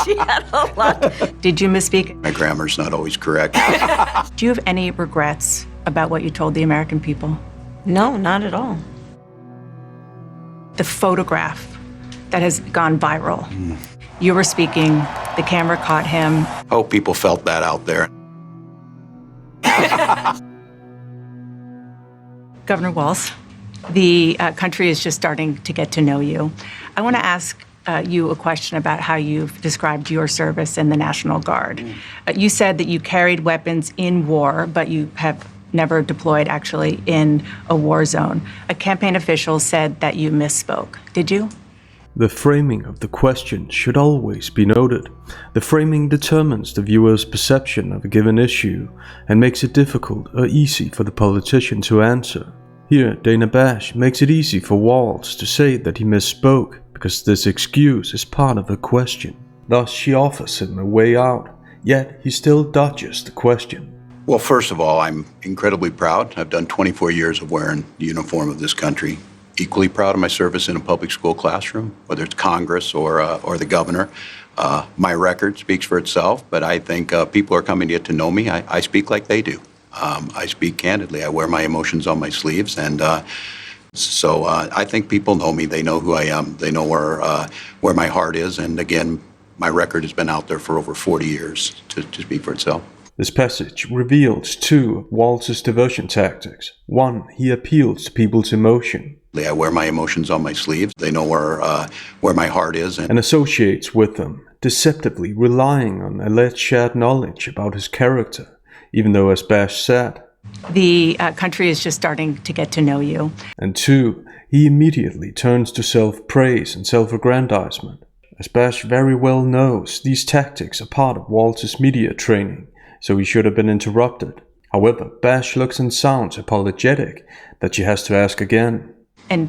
She had a lot. Did you misspeak? My grammar's not always correct. Do you have any regrets about what you told the American people? No, not at all. The photograph that has gone viral. You were speaking, the camera caught him. Hope people felt that out there. Governor Walz, the country is just starting to get to know you. I want to ask you a question about how you've described your service in the National Guard. You said that you carried weapons in war, but you have never deployed actually in a war zone. A campaign official said that you misspoke. Did you? The framing of the question should always be noted. The framing determines the viewer's perception of a given issue and makes it difficult or easy for the politician to answer. Here, Dana Bash makes it easy for Walz to say that he misspoke because this excuse is part of the question. Thus, she offers him a way out, yet he still dodges the question. Well, first of all, I'm incredibly proud. I've done 24 years of wearing the uniform of this country. Equally proud of my service in a public school classroom, whether it's Congress or the governor. My record speaks for itself, but I think people are coming to get to know me. I speak like they do. I speak candidly. I wear my emotions on my sleeves, and so I think people know me. They know who I am. They know where my heart is, and again, my record has been out there for over 40 years to speak for itself. This passage reveals two of Walz's diversion tactics. One, he appeals to people's emotion. I wear my emotions on my sleeves. They know where my heart is. And associates with them, deceptively relying on alleged shared knowledge about his character, even though, as Bash said, the country is just starting to get to know you. And two, he immediately turns to self-praise and self-aggrandizement. As Bash very well knows, these tactics are part of Walz's media training, so he should have been interrupted. However, Bash looks and sounds apologetic that she has to ask again. And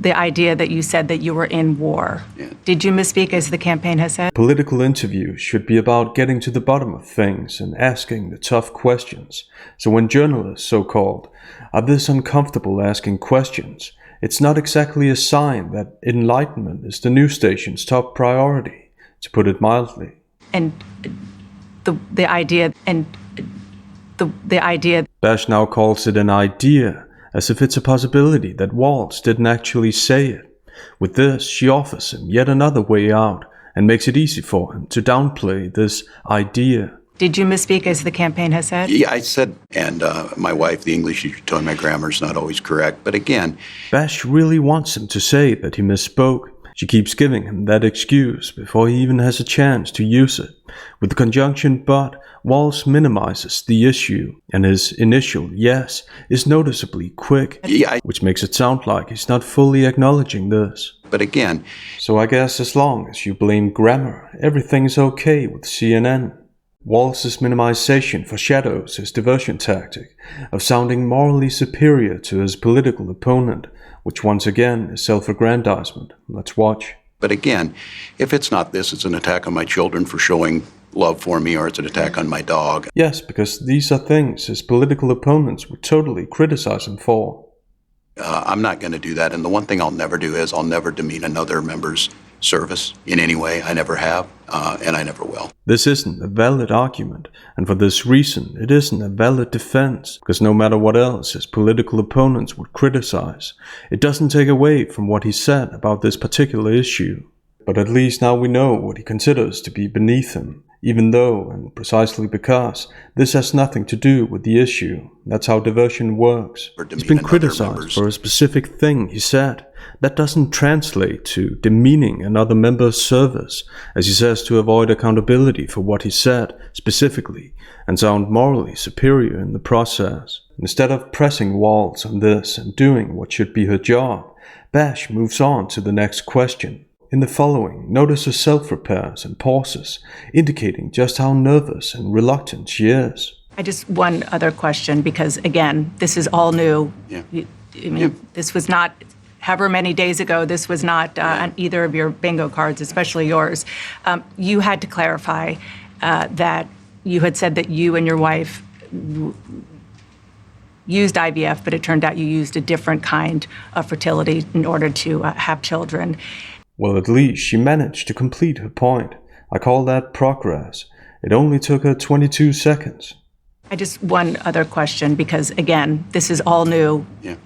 the idea that you said that you were in war. Yeah. Did you misspeak, as the campaign has said? Political interviews should be about getting to the bottom of things and asking the tough questions. So when journalists, so-called, are this uncomfortable asking questions, it's not exactly a sign that enlightenment is the news station's top priority, to put it mildly. And the idea. Bash now calls it an idea, as if it's a possibility that Walz didn't actually say it. With this, she offers him yet another way out and makes it easy for him to downplay this idea. Did you misspeak, as the campaign has said? Yeah, I said, and my wife, the English teacher, told me my grammar's not always correct. But again, Bash really wants him to say that he misspoke. She keeps giving him that excuse before he even has a chance to use it. With the conjunction but, Walz minimizes the issue, and his initial yes is noticeably quick, which makes it sound like he's not fully acknowledging this. But again, so I guess as long as you blame grammar, everything's okay with CNN. Walz's minimization foreshadows his diversion tactic of sounding morally superior to his political opponent, which once again is self-aggrandizement. Let's watch. But again, if it's not this, it's an attack on my children for showing love for me, or it's an attack on my dog. Yes, because these are things his political opponents would totally criticize him for. I'm not going to do that, and the one thing I'll never do is I'll never demean another member's service in any way. I never have, and I never will. This isn't a valid argument, and for this reason, it isn't a valid defense, because no matter what else his political opponents would criticize, it doesn't take away from what he said about this particular issue. But at least now we know what he considers to be beneath him, even though, and precisely because, this has nothing to do with the issue. That's how diversion works. He's been criticized for a specific thing he said. That doesn't translate to demeaning another member's service, as he says to avoid accountability for what he said specifically, and sound morally superior in the process. Instead of pressing Walz on this and doing what should be her job, Bash moves on to the next question. In the following, notice her self-repairs and pauses, indicating just how nervous and reluctant she is. One other question, because again, this is all new. Yeah. This was not, however many days ago, this was not on either of your bingo cards, especially yours. You had to clarify that you had said that you and your wife used IVF, but it turned out you used a different kind of fertility in order to have children. Well, at least she managed to complete her point. I call that progress. It only took her 22 seconds. One other question, because again, this is all new. Yeah.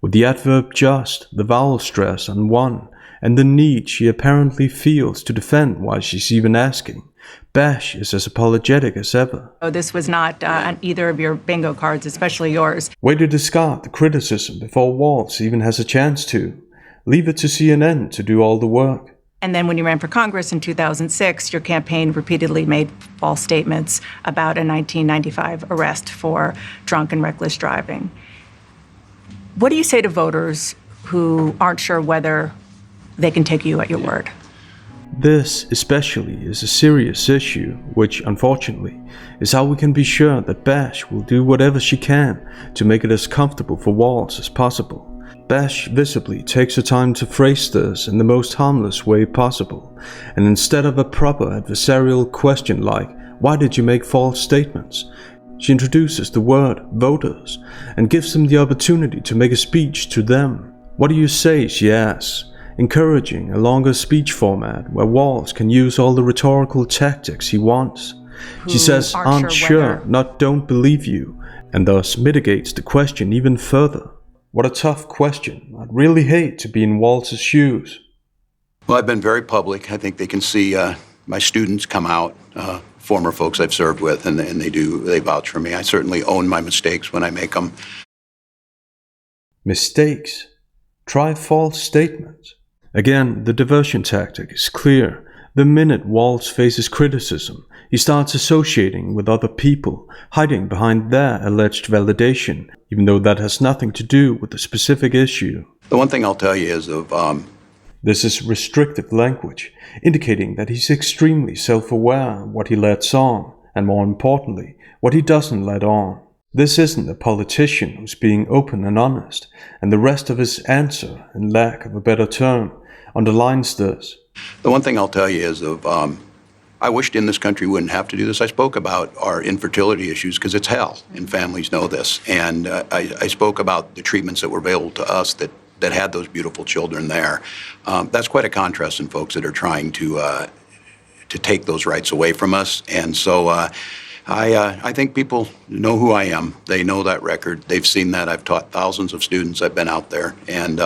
With the adverb just, the vowel stress on one, and the need she apparently feels to defend why she's even asking, Bash is as apologetic as ever. Oh, this was not on either of your bingo cards, especially yours. Way to discard the criticism before Walz even has a chance to. Leave it to CNN to do all the work. And then when you ran for Congress in 2006, your campaign repeatedly made false statements about a 1995 arrest for drunk and reckless driving. What do you say to voters who aren't sure whether they can take you at your word? This, especially, is a serious issue, which, unfortunately, is how we can be sure that Bash will do whatever she can to make it as comfortable for Walz as possible. Bash visibly takes her time to phrase this in the most harmless way possible, and instead of a proper adversarial question like, "Why did you make false statements?" she introduces the word voters and gives them the opportunity to make a speech to them. "What do you say?" she asks, encouraging a longer speech format where Walz can use all the rhetorical tactics he wants. She says, "Aren't sure, not don't believe you," and thus mitigates the question even further. What a tough question. I'd really hate to be in Walz's shoes. Well, I've been very public. I think they can see my students come out, former folks I've served with, and they vouch for me. I certainly own my mistakes when I make them. Mistakes. Try false statements. Again, the diversion tactic is clear. The minute Walz faces criticism, he starts associating with other people, hiding behind their alleged validation, even though that has nothing to do with the specific issue. The one thing I'll tell you is This is restrictive language, indicating that he's extremely self-aware of what he lets on, and more importantly, what he doesn't let on. This isn't a politician who's being open and honest, and the rest of his answer, in lack of a better term, underlines this. The one thing I'll tell you is I wished in this country wouldn't have to do this. I spoke about our infertility issues because it's hell, and families know this. And I spoke about the treatments that were available to us that had those beautiful children there. That's quite a contrast in folks that are trying to take those rights away from us. And so I think people know who I am. They know that record. They've seen that. I've taught thousands of students. I've been out there. And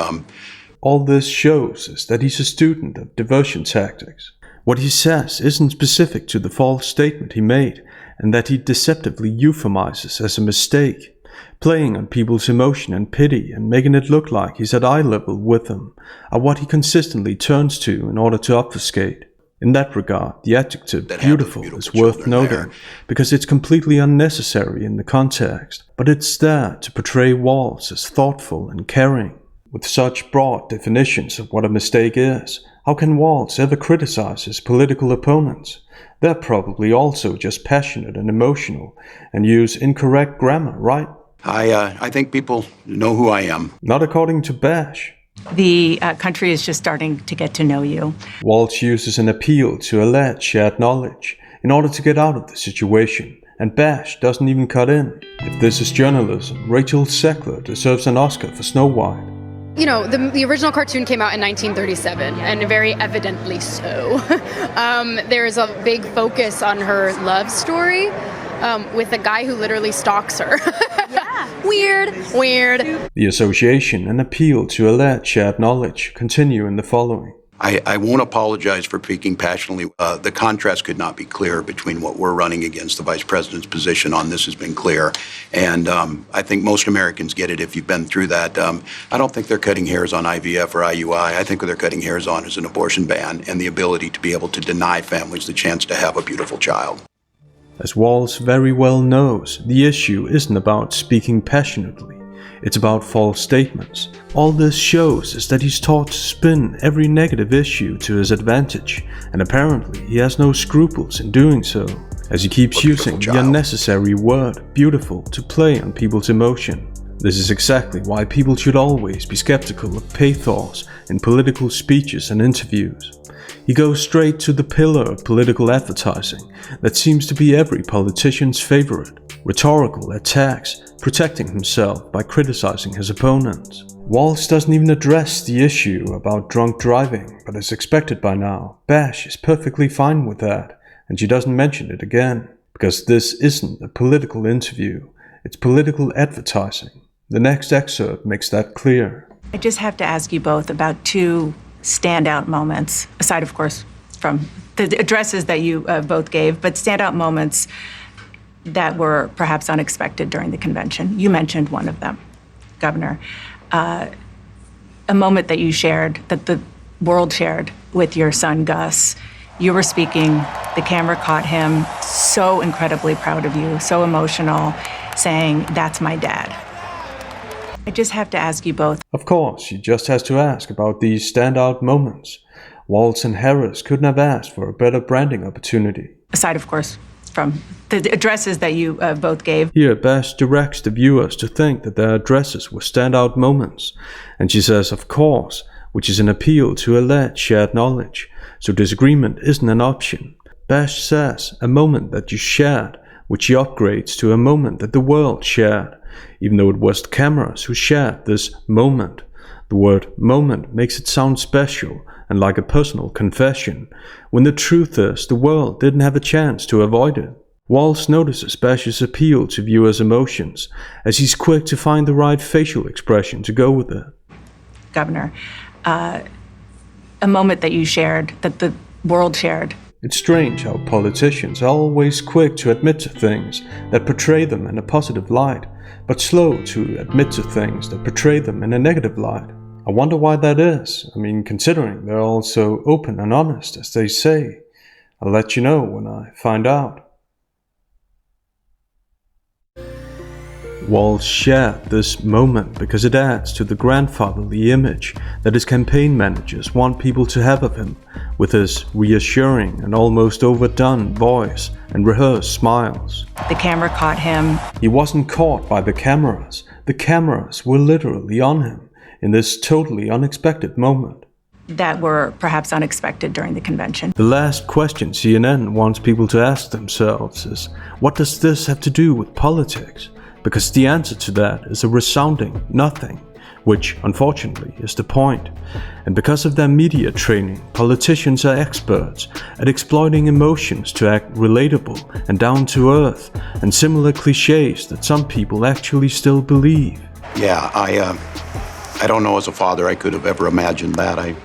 all this shows is that he's a student of diversion tactics. What he says isn't specific to the false statement he made, and that he deceptively euphemizes as a mistake, playing on people's emotion and pity and making it look like he's at eye level with them, are what he consistently turns to in order to obfuscate. In that regard, the adjective beautiful is worth noting, because it's completely unnecessary in the context, but it's there to portray Walz as thoughtful and caring. With such broad definitions of what a mistake is, how can Walz ever criticize his political opponents? They're probably also just passionate and emotional and use incorrect grammar, right? I think people know who I am. Not according to Bash. The country is just starting to get to know you. Walz uses an appeal to alleged shared knowledge in order to get out of the situation, and Bash doesn't even cut in. If this is journalism, Rachel Zegler deserves an Oscar for Snow White. You know, the original cartoon came out in 1937, and very evidently so. There's a big focus on her love story with a guy who literally stalks her. Yeah. Weird. The association and appeal to alleged shared knowledge continue in the following. I won't apologize for speaking passionately. The contrast could not be clearer between what we're running against. The vice president's position on this has been clear. And I think most Americans get it if you've been through that. I don't think they're cutting hairs on IVF or IUI. I think what they're cutting hairs on is an abortion ban and the ability to be able to deny families the chance to have a beautiful child. As Walz very well knows, the issue isn't about speaking passionately. It's about false statements. All this shows is that he's taught to spin every negative issue to his advantage, and apparently he has no scruples in doing so, as he keeps using the unnecessary word beautiful to play on people's emotion. This is exactly why people should always be skeptical of pathos in political speeches and interviews. He goes straight to the pillar of political advertising that seems to be every politician's favorite. rhetorical attacks, protecting himself by criticizing his opponents. Walz doesn't even address the issue about drunk driving, but as expected by now, Bash is perfectly fine with that, and she doesn't mention it again. Because this isn't a political interview, it's political advertising. The next excerpt makes that clear. I just have to ask you both about two standout moments, aside, of course, from the addresses that you both gave, but standout moments that were perhaps unexpected during the convention. You mentioned one of them, Governor. A moment that you shared, that the world shared with your son, Gus. You were speaking, the camera caught him, so incredibly proud of you, so emotional, saying, "That's my dad." I just have to ask you both. Of course, she just has to ask about these standout moments. Walz and Harris couldn't have asked for a better branding opportunity. Aside, of course, from the addresses that you both gave. Here, Bash directs the viewers to think that their addresses were standout moments, and she says, of course, which is an appeal to alleged shared knowledge, so disagreement isn't an option. Bash says, a moment that you shared, which she upgrades to a moment that the world shared, even though it was the cameras who shared this moment. The word moment makes it sound special and like a personal confession, when the truth is the world didn't have a chance to avoid it. Walz notices Bash's appeal to viewers' emotions, as he's quick to find the right facial expression to go with it. Governor, a moment that you shared, that the world shared. It's strange how politicians are always quick to admit to things that portray them in a positive light, but slow to admit to things that portray them in a negative light. I wonder why that is. I mean, considering they're all so open and honest, as they say. I'll let you know when I find out. Walz shared this moment because it adds to the grandfatherly image that his campaign managers want people to have of him, with his reassuring and almost overdone voice and rehearsed smiles. The camera caught him. He wasn't caught by the cameras. The cameras were literally on him in this totally unexpected moment. That were perhaps unexpected during the convention. The last question CNN wants people to ask themselves is, what does this have to do with politics? Because the answer to that is a resounding nothing, which unfortunately is the point. And because of their media training, politicians are experts at exploiting emotions to act relatable and down to earth, and similar cliches that some people actually still believe. Yeah, I don't know as a father I could have ever imagined that. I'm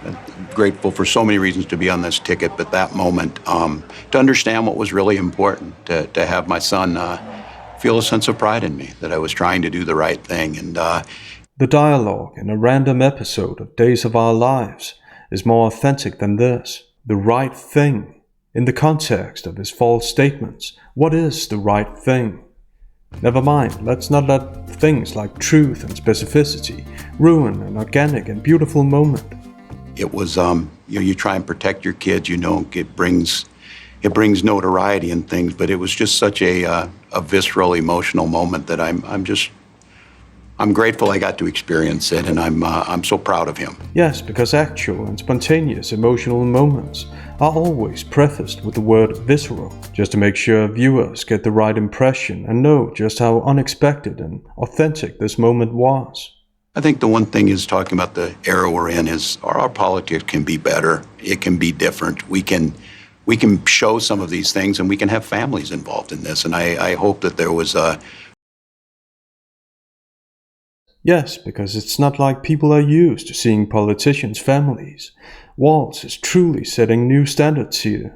grateful for so many reasons to be on this ticket, but that moment, to understand what was really important, to have my son feel a sense of pride in me, that I was trying to do the right thing. And the dialogue in a random episode of Days of Our Lives is more authentic than this. The right thing. In the context of his false statements, what is the right thing? Never mind, let's not let things like truth and specificity ruin an organic and beautiful moment. It was, you try and protect your kids, it brings notoriety and things, but it was just such a visceral, emotional moment that I'm grateful I got to experience it, and I'm so proud of him. Yes, because actual and spontaneous emotional moments are always prefaced with the word visceral, just to make sure viewers get the right impression and know just how unexpected and authentic this moment was. I think the one thing is, talking about the era we're in, is our politics can be better. It can be different. We can show some of these things, and we can have families involved in this. And I hope that there was a... Yes, because it's not like people are used to seeing politicians' families. Walz is truly setting new standards here.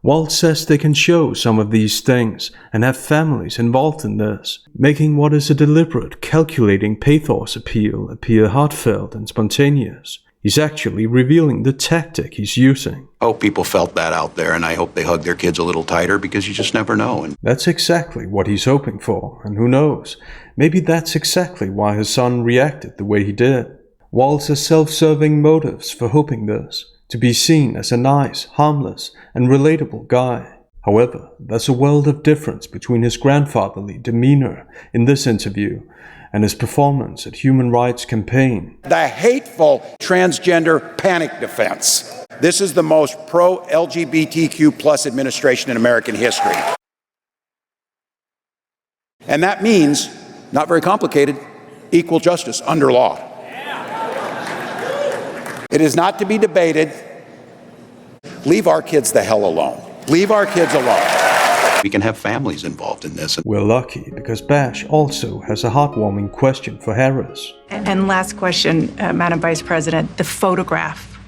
Walz says they can show some of these things and have families involved in this, making what is a deliberate, calculating pathos appear heartfelt and spontaneous. He's actually revealing the tactic he's using. I hope people felt that out there, and I hope they hug their kids a little tighter, because you just never know. And that's exactly what he's hoping for, and who knows, maybe that's exactly why his son reacted the way he did. Walz has self-serving motives for hoping this, to be seen as a nice, harmless, and relatable guy. However, there's a world of difference between his grandfatherly demeanor in this interview and his performance at Human Rights Campaign. The hateful transgender panic defense. This is the most pro-LGBTQ+ administration in American history. And that means, not very complicated, equal justice under law. It is not to be debated. Leave our kids the hell alone. Leave our kids alone. We can have families involved in this. We're lucky because Bash also has a heartwarming question for Harris. And last question, Madam Vice President, the photograph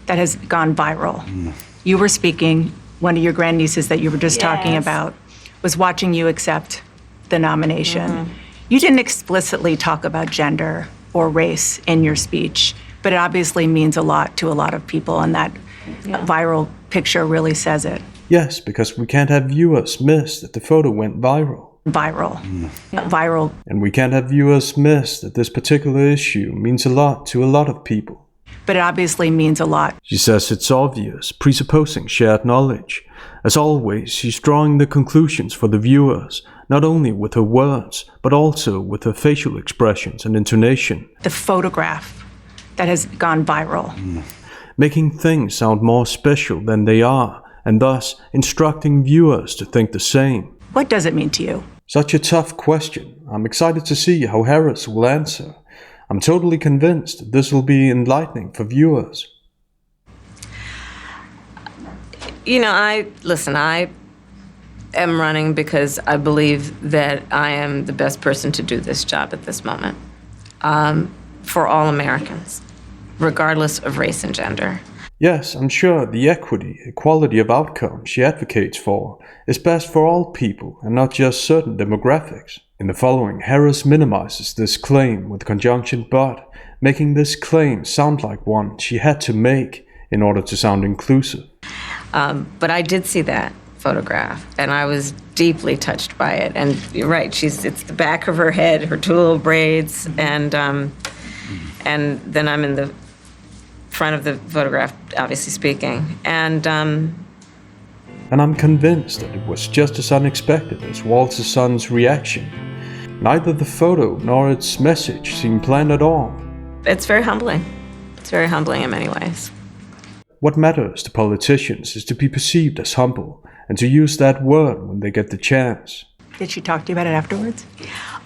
that has gone viral. You were speaking, one of your grandnieces that you were just talking about was watching you accept the nomination. You didn't explicitly talk about gender or race in your speech, but it obviously means a lot to a lot of people, and that viral picture really says it. Yes, because we can't have viewers miss that the photo went viral. Viral. And we can't have viewers miss that this particular issue means a lot to a lot of people. But it obviously means a lot. She says it's obvious, presupposing shared knowledge. As always, she's drawing the conclusions for the viewers, not only with her words, but also with her facial expressions and intonation. The photograph that has gone viral. Making things sound more special than they are, and thus instructing viewers to think the same. What does it mean to you? Such a tough question. I'm excited to see how Harris will answer. I'm totally convinced this will be enlightening for viewers. You know, I am running because I believe that I am the best person to do this job at this moment, for all Americans, regardless of race and gender. Yes, I'm sure the equality of outcome she advocates for is best for all people and not just certain demographics. In the following, Harris minimizes this claim with conjunction but, making this claim sound like one she had to make in order to sound inclusive. But I did see that photograph, and I was deeply touched by it. And you're right, it's the back of her head, her two little braids, and then I'm in the front of the photograph, obviously speaking. And I'm convinced that it was just as unexpected as Walz's son's reaction. Neither the photo nor its message seemed planned at all. it's very humbling. It's very humbling in many ways. What matters to politicians is to be perceived as humble and to use that word when they get the chance. Did she talk to you about it afterwards?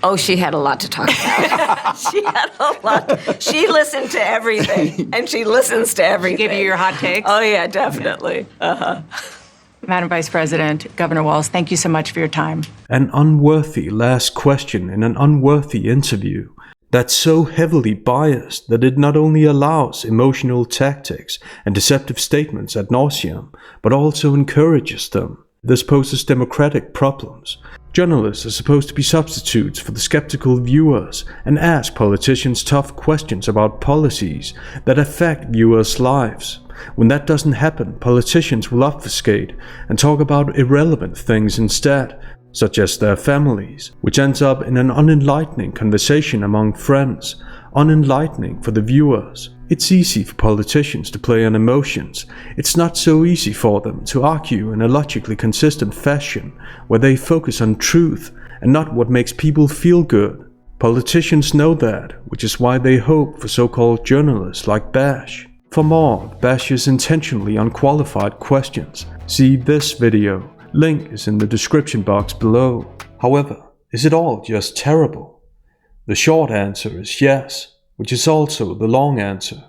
Oh, she had a lot to talk about. She had a lot. She listened to everything, and she listens to everything. She gave you your hot takes? Oh, yeah, definitely. Madam Vice President, Governor Walz, thank you so much for your time. An unworthy last question in an unworthy interview that's so heavily biased that it not only allows emotional tactics and deceptive statements ad nauseum, but also encourages them. This poses democratic problems. Journalists are supposed to be substitutes for the skeptical viewers and ask politicians tough questions about policies that affect viewers' lives. When that doesn't happen, politicians will obfuscate and talk about irrelevant things instead, such as their families, which ends up in an unenlightening conversation among friends, unenlightening for the viewers. It's easy for politicians to play on emotions. It's not so easy for them to argue in a logically consistent fashion, where they focus on truth and not what makes people feel good. Politicians know that, which is why they hope for so-called journalists like Bash. For more of Bash's intentionally unqualified questions, see this video. Link is in the description box below. However, is it all just terrible? The short answer is yes, which is also the long answer.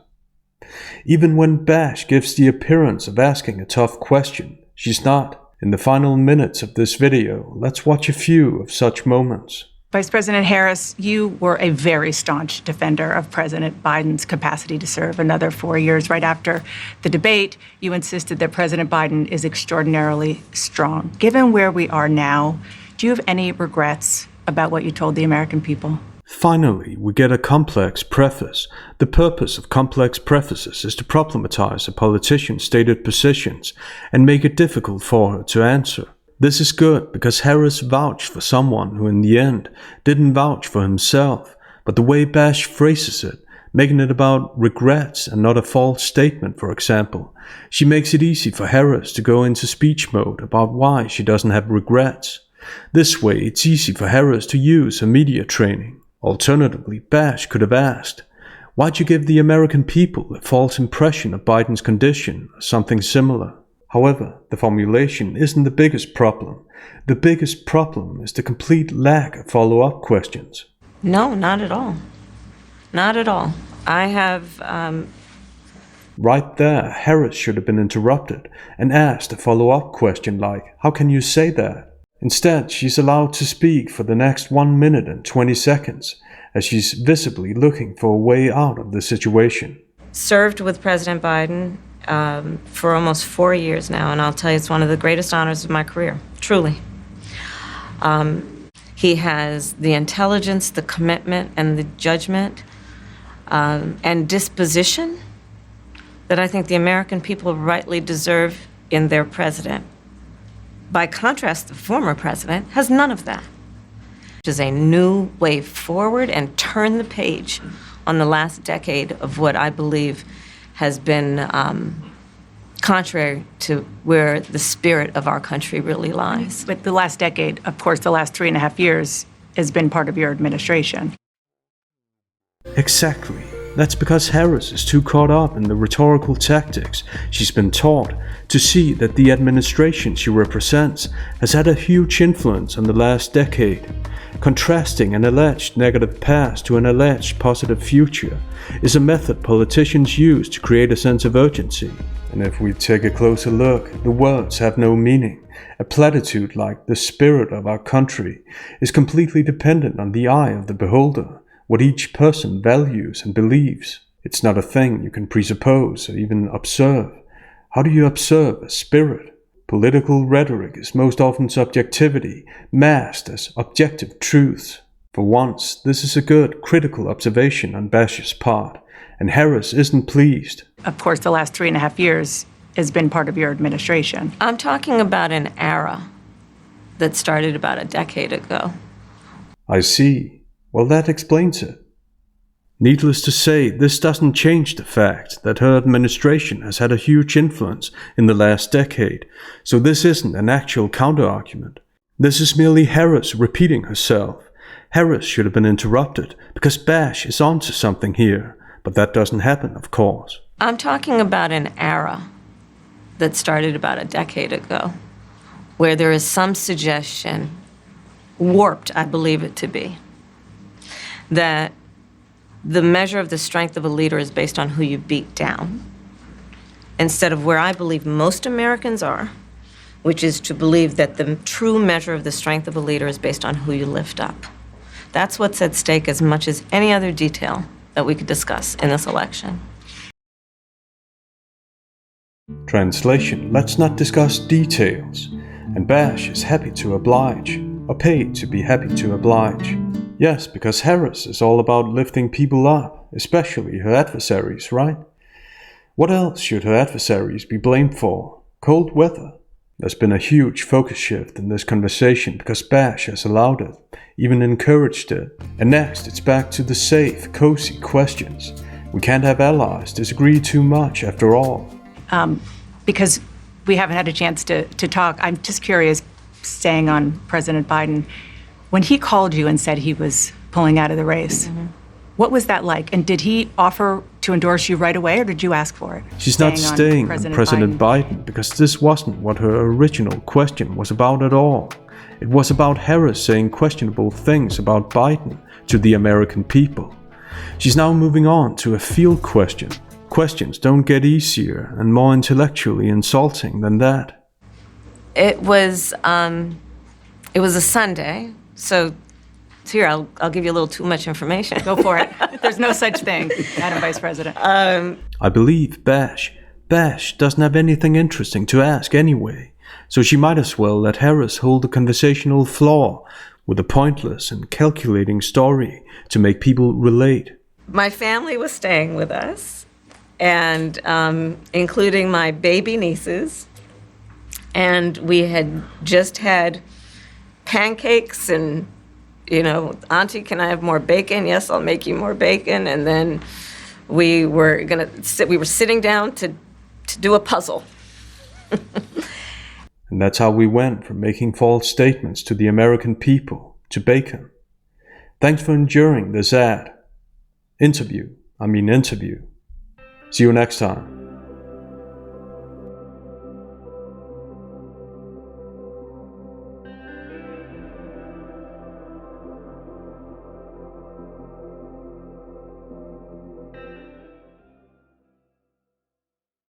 Even when Bash gives the appearance of asking a tough question, she's not. In the final minutes of this video, let's watch a few of such moments. Vice President Harris, you were a very staunch defender of President Biden's capacity to serve another 4 years. Right after the debate, you insisted that President Biden is extraordinarily strong. Given where we are now, do you have any regrets about what you told the American people? Finally, we get a complex preface. The purpose of complex prefaces is to problematize a politician's stated positions and make it difficult for her to answer. This is good because Harris vouched for someone who in the end didn't vouch for himself, but the way Bash phrases it, making it about regrets and not a false statement, for example, she makes it easy for Harris to go into speech mode about why she doesn't have regrets. This way, it's easy for Harris to use her media training. Alternatively, Bash could have asked, "Why'd you give the American people a false impression of Biden's condition?" or something similar. However, the formulation isn't the biggest problem. The biggest problem is the complete lack of follow-up questions. No, not at all. Not at all. I have, Right there, Harris should have been interrupted and asked a follow-up question like, how can you say that? Instead, she's allowed to speak for the next 1 minute and 20 seconds, as she's visibly looking for a way out of the situation. served with President Biden for almost 4 years now, and I'll tell you, it's one of the greatest honors of my career, truly. He has the intelligence, the commitment, and the judgment and disposition that I think the American people rightly deserve in their president. By contrast, the former president has none of that. It is a new way forward and turn the page on the last decade of what I believe has been contrary to where the spirit of our country really lies. But the last decade, of course, the last 3.5 years has been part of your administration. Exactly. That's because Harris is too caught up in the rhetorical tactics she's been taught to see that the administration she represents has had a huge influence on the last decade. Contrasting an alleged negative past to an alleged positive future is a method politicians use to create a sense of urgency. And if we take a closer look, the words have no meaning. A platitude like "the spirit of our country" is completely dependent on the eye of the beholder, what each person values and believes. It's not a thing you can presuppose or even observe. How do you observe a spirit? Political rhetoric is most often subjectivity, masked as objective truths. For once, this is a good, critical observation on Bash's part, and Harris isn't pleased. Of course, the last 3.5 years has been part of your administration. I'm talking about an era that started about a decade ago. I see. Well, that explains it. Needless to say, this doesn't change the fact that her administration has had a huge influence in the last decade, so this isn't an actual counter-argument. This is merely Harris repeating herself. Harris should have been interrupted, because Bash is onto something here, but that doesn't happen, of course. I'm talking about an era that started about a decade ago, where there is some suggestion, warped I believe it to be, that the measure of the strength of a leader is based on who you beat down, instead of where I believe most Americans are, which is to believe that the true measure of the strength of a leader is based on who you lift up. That's what's at stake as much as any other detail that we could discuss in this election. Translation: let's not discuss details. And Bash is happy to oblige, or paid to be happy to oblige. Yes, because Harris is all about lifting people up, especially her adversaries, right? What else should her adversaries be blamed for? Cold weather. There's been a huge focus shift in this conversation because Bash has allowed it, even encouraged it. And next, it's back to the safe, cozy questions. We can't have allies disagree too much, after all. Because we haven't had a chance to talk, I'm just curious, staying on President Biden, when he called you and said he was pulling out of the race, what was that like? And did he offer to endorse you right away, or did you ask for it? She's not staying on President Biden because this wasn't what her original question was about at all. It was about Harris saying questionable things about Biden to the American people. She's now moving on to a field question. Questions don't get easier and more intellectually insulting than that. It was a Sunday, so here, I'll give you a little too much information. Go for it. There's no such thing, Madam Vice President. I believe Bash doesn't have anything interesting to ask anyway, so she might as well let Harris hold a conversational floor with a pointless and calculating story to make people relate. My family was staying with us, and including my baby nieces, and we had just had pancakes and, Auntie, can I have more bacon? Yes, I'll make you more bacon. And then we were sitting down to do a puzzle. And that's how we went from making false statements to the American people to bacon. Thanks for enduring this interview. See you next time.